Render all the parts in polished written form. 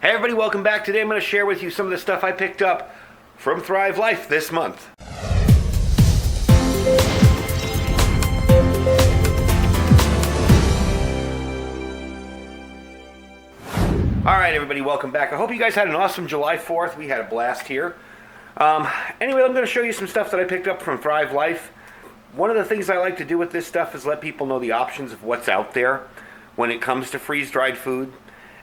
Hey everybody, welcome back. Today I'm going to share with you some of the stuff I picked up from Thrive Life this month. Alright everybody, welcome back. I hope you guys had an awesome July 4th. We had a blast here. Anyway, I'm going to show you some stuff that I picked up from Thrive Life. One of the things I like to do with this stuff is let people know the options of what's out there when it comes to freeze-dried food.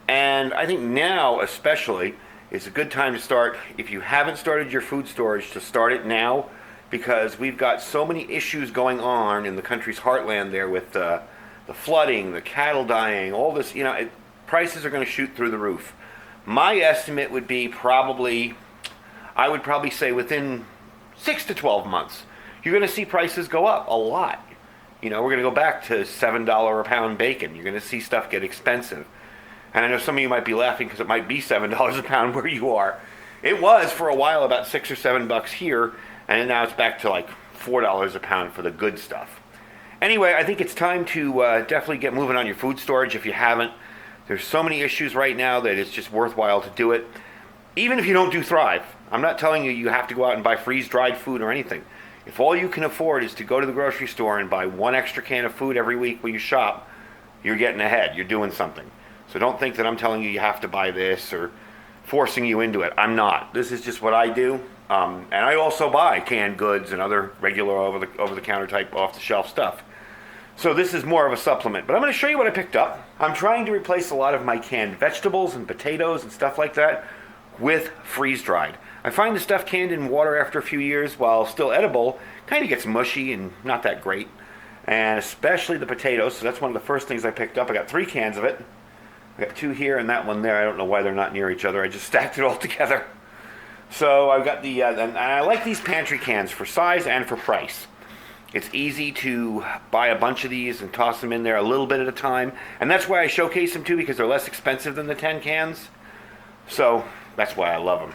And I think now, especially, is a good time to start, if you haven't started your food storage, to start it now, because we've got so many issues going on in the country's heartland there with the flooding, the cattle dying, all this, prices are going to shoot through the roof. My estimate would be I would probably say within 6 to 12 months, you're going to see prices go up a lot. We're going to go back to $7 a pound bacon. You're going to see stuff get expensive. And I know some of you might be laughing because it might be $7 a pound where you are. It was for a while about $6 or $7 here, and now it's back to like $4 a pound for the good stuff. Anyway, I think it's time to definitely get moving on your food storage if you haven't. There's so many issues right now that it's just worthwhile to do it. Even if you don't do Thrive. I'm not telling you have to go out and buy freeze-dried food or anything. If all you can afford is to go to the grocery store and buy one extra can of food every week when you shop, you're getting ahead. You're doing something. So don't think that I'm telling you have to buy this or forcing you into it. I'm not. This is just what I do. And I also buy canned goods and other regular over-the-counter type off-the-shelf stuff. So this is more of a supplement. But I'm going to show you what I picked up. I'm trying to replace a lot of my canned vegetables and potatoes and stuff like that with freeze-dried. I find the stuff canned in water after a few years, while still edible, kind of gets mushy and not that great. And especially the potatoes. So that's one of the first things I picked up. I got 3 cans of it. I got 2 here and that one there. I don't know why they're not near each other. I just stacked it all together. So I've got and I like these pantry cans for size and for price. It's easy to buy a bunch of these and toss them in there a little bit at a time. And that's why I showcase them too, because they're less expensive than the 10 cans. So that's why I love them.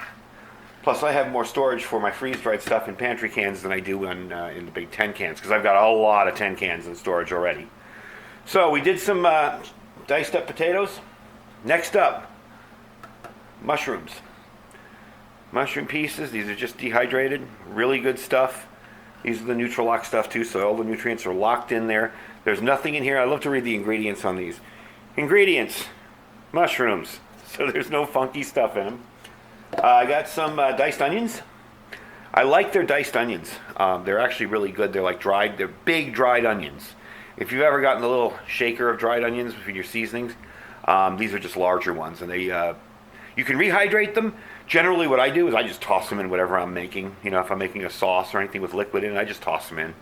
Plus I have more storage for my freeze-dried stuff in pantry cans than I do in the big 10 cans, because I've got a lot of 10 cans in storage already. So we did some diced up potatoes. Next up, mushrooms. Mushroom pieces. These are just dehydrated. Really good stuff. These are the Nutrilock stuff too, so all the nutrients are locked in there. There's nothing in here. I love to read the ingredients on these. Ingredients. Mushrooms. So there's no funky stuff in them. I got some diced onions. I like their diced onions. They're actually really good. They're like dried. They're big dried onions. If you've ever gotten a little shaker of dried onions for your seasonings, these are just larger ones, and you can rehydrate them. Generally what I do is I just toss them in whatever I'm making. If I'm making a sauce or anything with liquid in it, I just toss them in,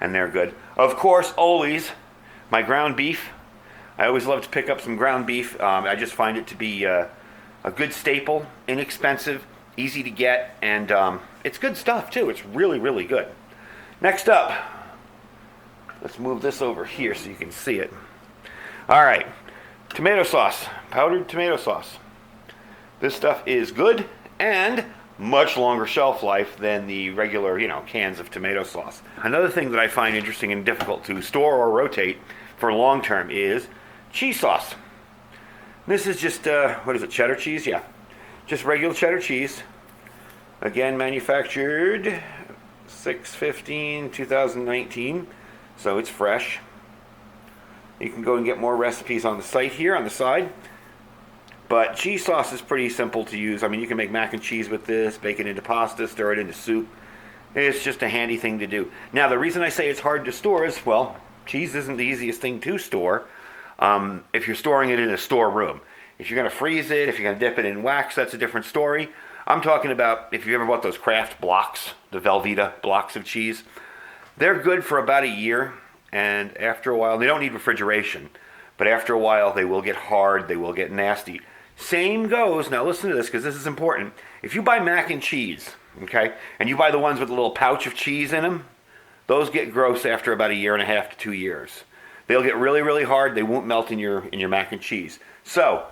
and they're good. Of course, always, my ground beef. I always love to pick up some ground beef. I just find it to be a good staple, inexpensive, easy to get, and it's good stuff too. It's really, really good. Next up, let's move this over here so you can see it. All right. Tomato sauce, powdered tomato sauce. This stuff is good and much longer shelf life than the regular, cans of tomato sauce. Another thing that I find interesting and difficult to store or rotate for long term is cheese sauce. This is just, cheddar cheese? Yeah. Just regular cheddar cheese. Again, manufactured 6/15/2019, so it's fresh. You can go and get more recipes on the site here on the side. But cheese sauce is pretty simple to use. I mean, you can make mac and cheese with this, bake it into pasta, stir it into soup. It's just a handy thing to do. Now, the reason I say it's hard to store is, well, cheese isn't the easiest thing to store if you're storing it in a storeroom. If you're going to freeze it, if you're going to dip it in wax, that's a different story. I'm talking about if you ever bought those Kraft blocks, the Velveeta blocks of cheese. They're good for about a year. And after a while, they don't need refrigeration, but after a while, they will get hard, they will get nasty. Same goes, now listen to this, because this is important. If you buy mac and cheese, okay, and you buy the ones with a little pouch of cheese in them, those get gross after about 1.5 to 2 years. They'll get really, really hard, they won't melt in your mac and cheese. So,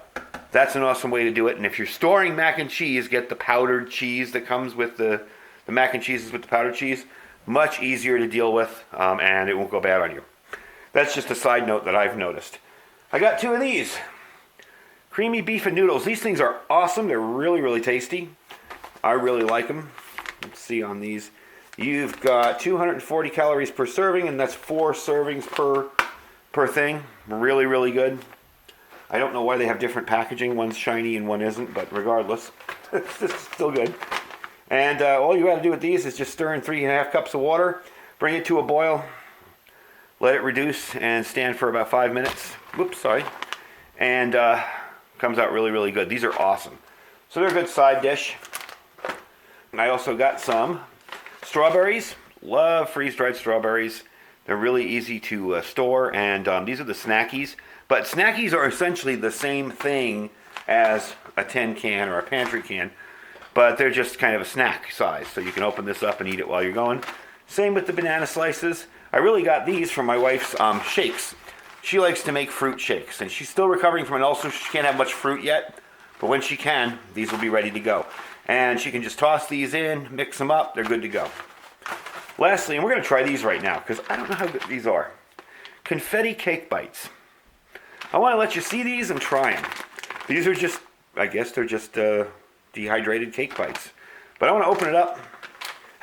that's an awesome way to do it, and if you're storing mac and cheese, get the powdered cheese that comes with the mac and cheeses with the powdered cheese. Much easier to deal with, and it won't go bad on you. That's just a side note that I've noticed. I got 2 of these. Creamy beef and noodles. These things are awesome. They're really, really tasty. I really like them. Let's see on these. You've got 240 calories per serving, and that's 4 servings per thing. Really, really good. I don't know why they have different packaging. One's shiny and one isn't, but regardless, it's still good. And all you got to do with these is just stir in 3.5 cups of water, bring it to a boil, let it reduce, and stand for about 5 minutes. Whoops, sorry. And comes out really, really good. These are awesome. So they're a good side dish. And I also got some strawberries. Love freeze-dried strawberries. They're really easy to store, and these are the snackies. But snackies are essentially the same thing as a tin can or a pantry can, but they're just kind of a snack size. So you can open this up and eat it while you're going. Same with the banana slices. I really got these from my wife's shakes. She likes to make fruit shakes, and she's still recovering from an ulcer. She can't have much fruit yet, but when she can, these will be ready to go. And she can just toss these in, mix them up, they're good to go. Lastly, and we're going to try these right now, because I don't know how good these are. Confetti cake bites. I want to let you see these and try them. These are just, I guess they're just dehydrated cake bites. But I want to open it up.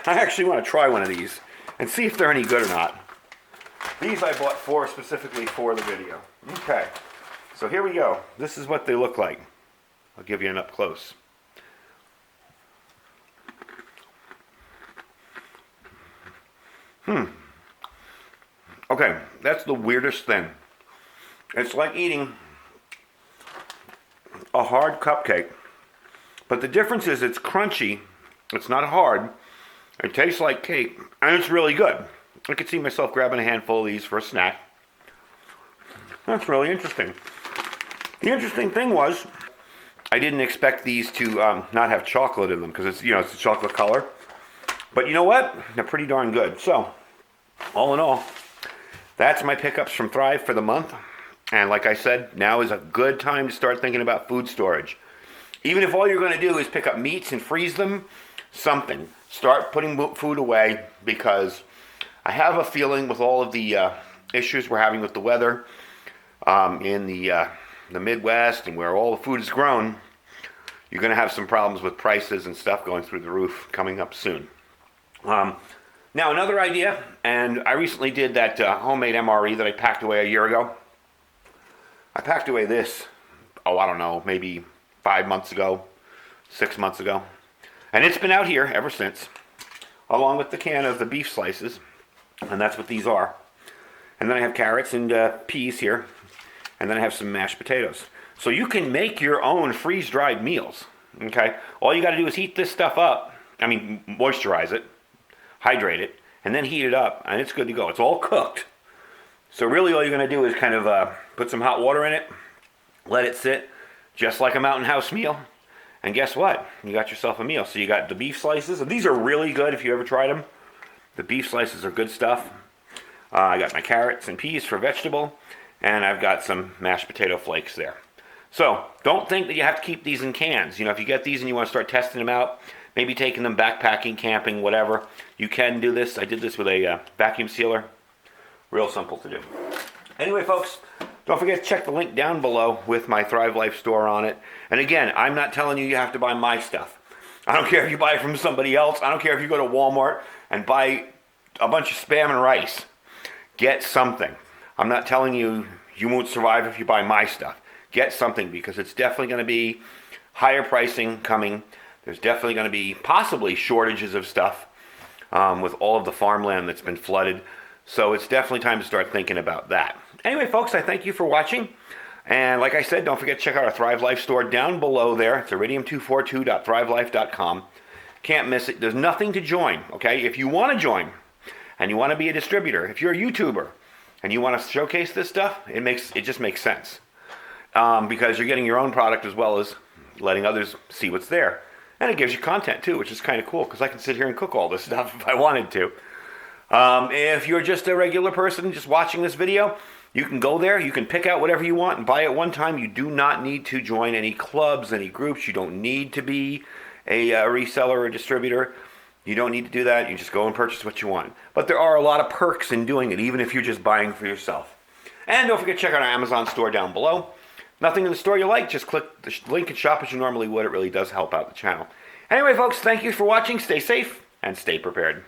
I actually want to try one of these and see if they're any good or not. These I bought specifically for the video. Okay, so here we go. This is what they look like. I'll give you an up close. Okay, that's the weirdest thing. It's like eating a hard cupcake, but the difference is it's crunchy, it's not hard, it tastes like cake, and it's really good. I could see myself grabbing a handful of these for a snack. That's really interesting. The interesting thing was, I didn't expect these to not have chocolate in them, because it's, it's a chocolate color. But you know what? They're pretty darn good. So, all in all, that's my pickups from Thrive for the month. And like I said, now is a good time to start thinking about food storage. Even if all you're going to do is pick up meats and freeze them, something. Start putting food away, because I have a feeling with all of the issues we're having with the weather in the Midwest and where all the food is grown, you're going to have some problems with prices and stuff going through the roof coming up soon. Now another idea, and I recently did that homemade MRE that I packed away a year ago. I packed away this, I don't know, maybe 5 months ago, 6 months ago. And it's been out here ever since, along with the can of the beef slices. And that's what these are. And then I have carrots and peas here. And then I have some mashed potatoes. So you can make your own freeze-dried meals, okay? All you got to do is heat this stuff up. Moisturize it, hydrate it, and then heat it up, and it's good to go. It's all cooked. So really all you're going to do is kind of put some hot water in it, let it sit, just like a Mountain House meal. And guess what? You got yourself a meal. So you got the beef slices, and these are really good if you ever tried them. The beef slices are good stuff. I got my carrots and peas for vegetable, and I've got some mashed potato flakes there. So don't think that you have to keep these in cans. If you get these and you want to start testing them out, maybe taking them backpacking, camping, whatever, you can do this. I did this with a vacuum sealer. Real simple to do. Anyway, folks, don't forget to check the link down below with my Thrive Life store on it. And again, I'm not telling you have to buy my stuff. I don't care if you buy it from somebody else. I don't care if you go to Walmart and buy a bunch of Spam and rice. Get something. I'm not telling you you won't survive if you buy my stuff. Get something, because it's definitely going to be higher pricing coming. There's definitely going to be possibly shortages of stuff with all of the farmland that's been flooded. So it's definitely time to start thinking about that. Anyway, folks, I thank you for watching. And like I said, don't forget to check out our Thrive Life store down below there. It's iridium242.thrivelife.com. Can't miss it. There's nothing to join, okay? If you want to join and you want to be a distributor, if you're a YouTuber and you want to showcase this stuff, it just makes sense. Because you're getting your own product as well as letting others see what's there. And it gives you content too, which is kind of cool, because I can sit here and cook all this stuff if I wanted to. If you're just a regular person just watching this video, you can go there, you can pick out whatever you want and buy it one time. You do not need to join any clubs, any groups. You don't need to be a reseller or a distributor. You don't need to do that. You just go and purchase what you want. But there are a lot of perks in doing it, even if you're just buying for yourself. And don't forget to check out our Amazon store down below. Nothing in the store you like, just click the link and shop as you normally would. It really does help out the channel. Anyway, folks, thank you for watching. Stay safe and stay prepared.